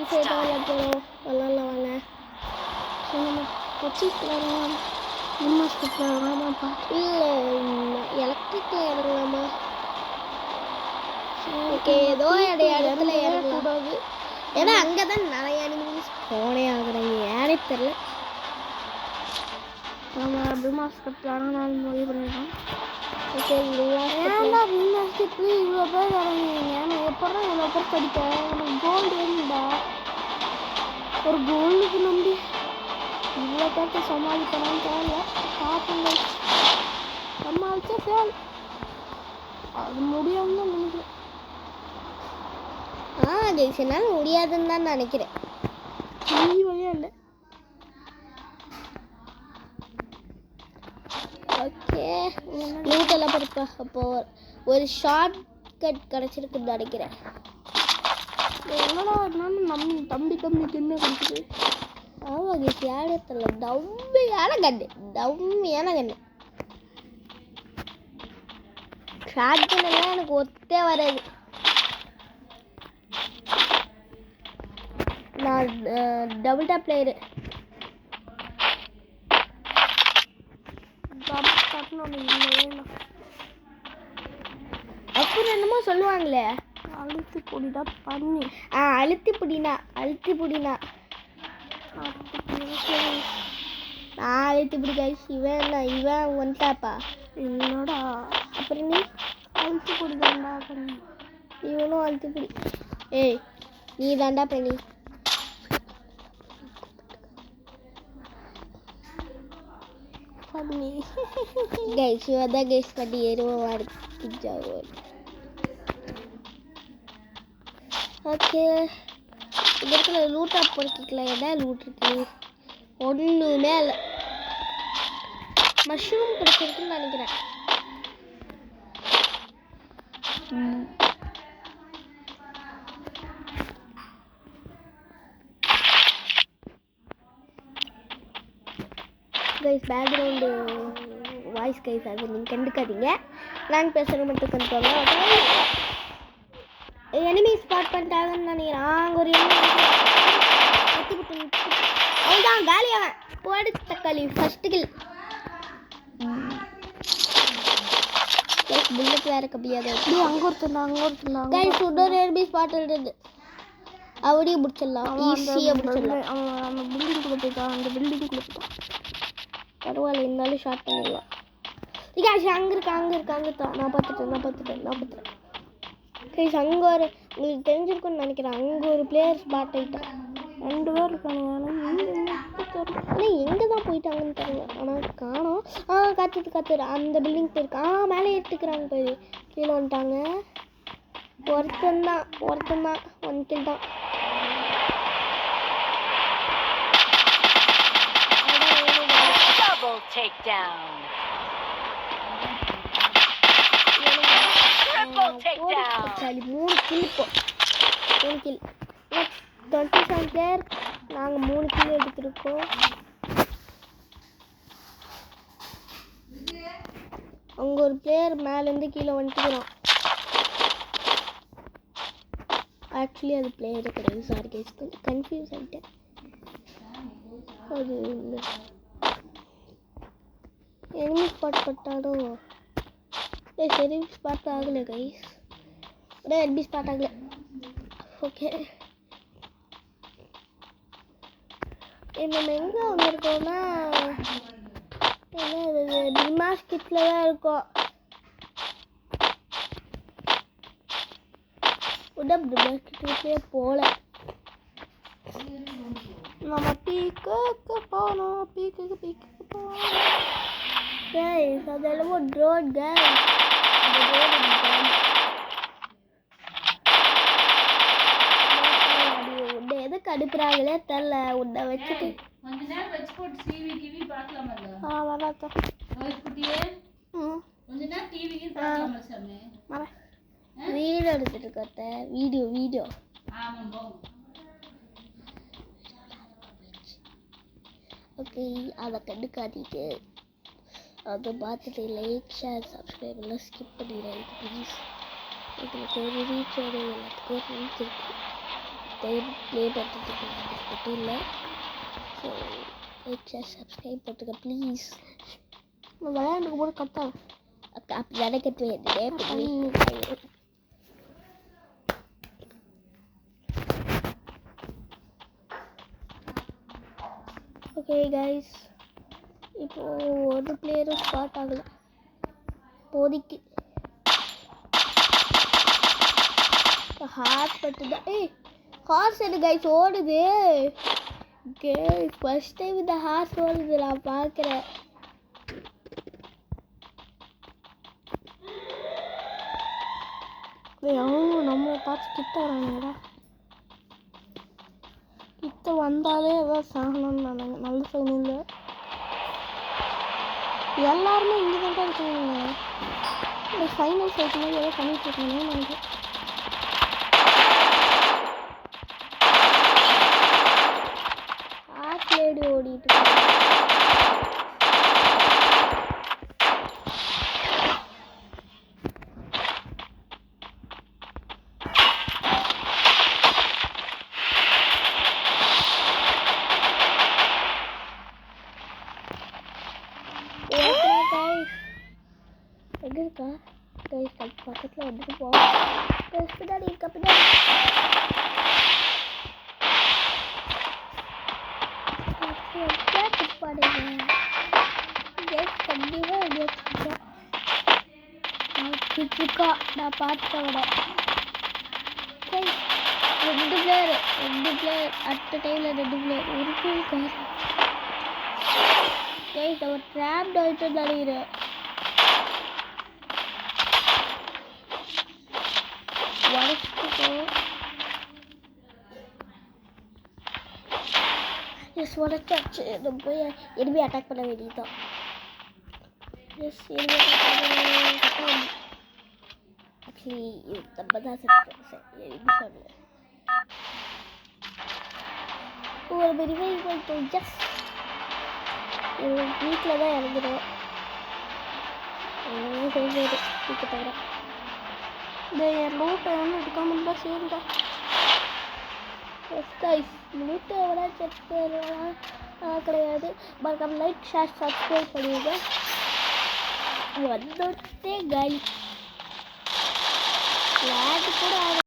சேர்த்து விளையாடுறோம். விளாட்லாம் வாங்க. ஸோ நம்ம பர்ச்சேஸ் விளாடலாம். மாஸ்கெட் விளாடலாமாப்பா? இல்லை எலக்ட்ரிக்கில் இறங்கலாமா? ஓகே ஏதோ இடத்துல இறங்கக்கூடாது. ஏன்னா அங்கே தான் நிறைய அனிமல்ஸ் போனே ஆகுறாங்க. யாரே தெரில. நம்ம மாஸ்கெட் விளாடலாம் முடிவு பண்ணிடலாம். ஓகே ஏன்டா மாஸ்கெட்ல இவ்வளோ பேர் இறங்குவீங்க? நான் எப்போதான் இவ்வளோ பேர் படிப்பேன்? எனக்கு கோல்டு வேணும்டா. ஒரு கோல்டுக்கு நம்பி இவ்வளோ பேர்த்த சமாளிக்கணும்னு தேவையில்ல. பார்ப்போங்க. சமாளிச்சா ஃபேல். அது முடியாதுன்னு தான் நினைக்கிறேன். என்னால் முடியாதுன்னு தான் நினைக்கிறேன். வழியா இல்லை. ஓகே லூட்டெல்லாம் படிப்பா. அப்போது ஒரு ஷார்ட் கட் கிடச்சிருக்குன்னு நினைக்கிறேன். என்னடா நம்ம தம்பிக்கு என்ன கிடைக்குது? ஆமாம் சேடத்தில் டம்மியான கண்ணு ஷார்ட் கண்ணெல்லாம் எனக்கு ஒத்தே வராது. நான் டபுள் டாப் பிளேயரு. அப்புறம் என்னமோ சொல்லுவாங்களே அழுத்தி பொடிடா பண்ணி. அழுத்தி புடினா நான் அழுத்தி பிடி கைஸ். இவன் வந்துட்டாப்பா. என்னடா அப்புறம் நீ அழுத்தி பொடி தாண்டா பண்ணி. இவனும் அழுத்தி பிடி. ஏய் நீ தாண்டா பண்ணி. கைஸ் இவதான் கைஸ் பண்ணி எருவா இருக்கு. ஓகே இந்த இடத்துல லூட்டா பொறுக்கிக்கலாம். என்ன லூட் இருக்கு? ஒன்றுமே இல்லை. மஷ்ரூம் கிடைச்சிருக்குன்னு நினைக்கிறேன். கைஸ் பேக்ரவுண்டு வாய்ஸ் கைஸ் அது நீங்கள் கண்டுக்காதீங்க. நான் பேசுகிற மட்டும் கண்டுக்கோங்க. எனிமி ஸ்பாட் பண்ணிட்டாங்கன்னு நினைக்கிறேன். அங்கே ஒரு அவன்தான் காலியாவன் போடு தக்காளி ஃபர்ஸ்ட் கில். புல்லட் வேற கம்மியாக எப்படி அங்கே ஒருத்தர் கைஸ் இன்னொரு எனிமி ஸ்பாட் இருக்குது. அப்படியே முடிச்சிடலாம். ஈஸியாக முடிச்சிடலாம். அவன் அந்த பில்டிங்குள்ளே போயிட்டான். அந்த பில்டிங்குள்ளே போயிட்டான். பரவாயில்ல இருந்தாலும் ஷார்ட் பண்ணிடலாம். அங்கே இருக்கா. நான் பார்த்துட்டேன். கைஸ் அங்கே ஒரு உங்களுக்கு தெரிஞ்சிருக்குன்னு நினைக்கிறேன். அங்கே ஒரு பிளேயர் ஸ்பாட் ஆகிட்டான். 2 பேர் இருக்காங்க. ஆனால் எங்கே தான் போயிட்டாங்கன்னு தெரியல. ஆனால் காணோம். காத்துட்டு அந்த பில்டிங் போயிருக்கா. மேலே ஏற்றுக்கிறாங்க. போய் கீழே வந்துட்டாங்க. ஒருத்தன் தான் 1 கில் தான். Takedown. Triple takedown. 3 kill. 27 player. நாங்கள் 3 kill எடுத்திருக்கோம். அங்கே ஒரு பிளேயர் மேலேருந்து கீழே வந்துட்டுக்கிறான். ஆக்சுவலி அது பிளேயரே கிடையாது. சாரி கைஸ் கொஞ்சம் கன்ஃபியூஸ் ஆகிட்டேன். அது எனிமி ஸ்பாட் பட்டாலும் சரி ஸ்பாட் ஆகலை கைஸ். எனிமி ஸ்பாட் ஆகலை. ஓகே நம்ம எங்கே வந்திருக்கோம்னா என்ன மாஸ்கெட்டில் தான் இருக்கோம். மாஸ்கெட்டுக்கே போகல. நம்ம பீக்குக்கு போகணும். கைஸ் அதெல்லாம் ட்ரோன் கைஸ். உன்னை எதுக்கு அனுப்புறாங்களே தெரில. உன்னை வச்சுட்டு கொஞ்ச நேரம் வச்சு போட்டு டிவி பார்க்கலாமா? வராதா கொஞ்ச நேரம் டிவி பார்க்கலாமா சாமி? வீடியோ எடுத்துட்டு இருக்கட்ட வீடியோ ஓகே அதை கண்டுக்காட்டிட்டு அதை பார்த்துட்டு லைக் ஷேர் சப்ஸ்கிரைப் எல்லாம் ஸ்கிப் பண்ணிடுறேன் ப்ளீஸ். எங்களுக்கு ஒரு ரீச் எல்லாத்துக்கும் ரீச் இருக்கு. ப்ளே பண்ணிட்டு இல்லை. ஸோ லைக் சப்ஸ்கிரைப் பண்ணுங்க ப்ளீஸ். விளையாண்டுக்கு போது கத்தாது அப்படி தானே கற்றுவேன். ஓகே கைஸ், இப்போது ஒரு பிளேயரும் ஸ்டார்ட் ஆகலை இப்போதைக்கு. ஹார்ட் பட்டுதான். ஹார்ஸ் எது கைஸ் ஓடுது. ஃபர்ஸ்ட் டைம் இந்த ஹார்ஸ் ஓடுது நான் பார்க்குறேன். அவங்க நம்மளை பார்த்து கிட்ட வராங்கடா. கிட்ட வந்தாலே ஏதாவது சாகணும்னு நாங்கள் நல்ல சைன் இல்லை. எல்லாருமே இங்கே தான் இருக்காங்க. இந்த ஃபைனல் ஃபைட் மாதிரி ஏதோ பண்ணிட்டு இருக்காங்க நினைக்கிறேன். ஆட்லேடி ஓடிட்டு எங்கே இருக்கா கைஸ்? பக்கத்தில் வந்துட்டு போவோம். பின்னாடி இருக்க பின்னாடி கண்டிப்பாக நான் பார்த்துட்டேன். ரெண்டு பிளேயர் அட் டைமில் 2 பிளேயர் ஒரு பிளேயர் கைஸ். நம்ம ட்ராப்ட் ஆகிட்டு நினைக்கிறேன். உடச்சாச்சு. நம்ம போய் எனிமி அட்டாக் பண்ண வேண்டியதுதான். ஆக்சுவலி நம்ம தான் சொன்னேன். ஒரு ரிவைவ் ஜஸ்ட் வீட்டில் தான் இறங்குறோம். வீட்டை தவிர இந்த லூட்டை வந்து எடுக்காமல் தான் சேர்ந்தா. லூட்டை விட செத்துலாம் கிடையாது. மறக்காம லைக் ஷேர் சப்ஸ்கிரைப் பண்ணிடுங்க. வந்துட்டே காலி கூட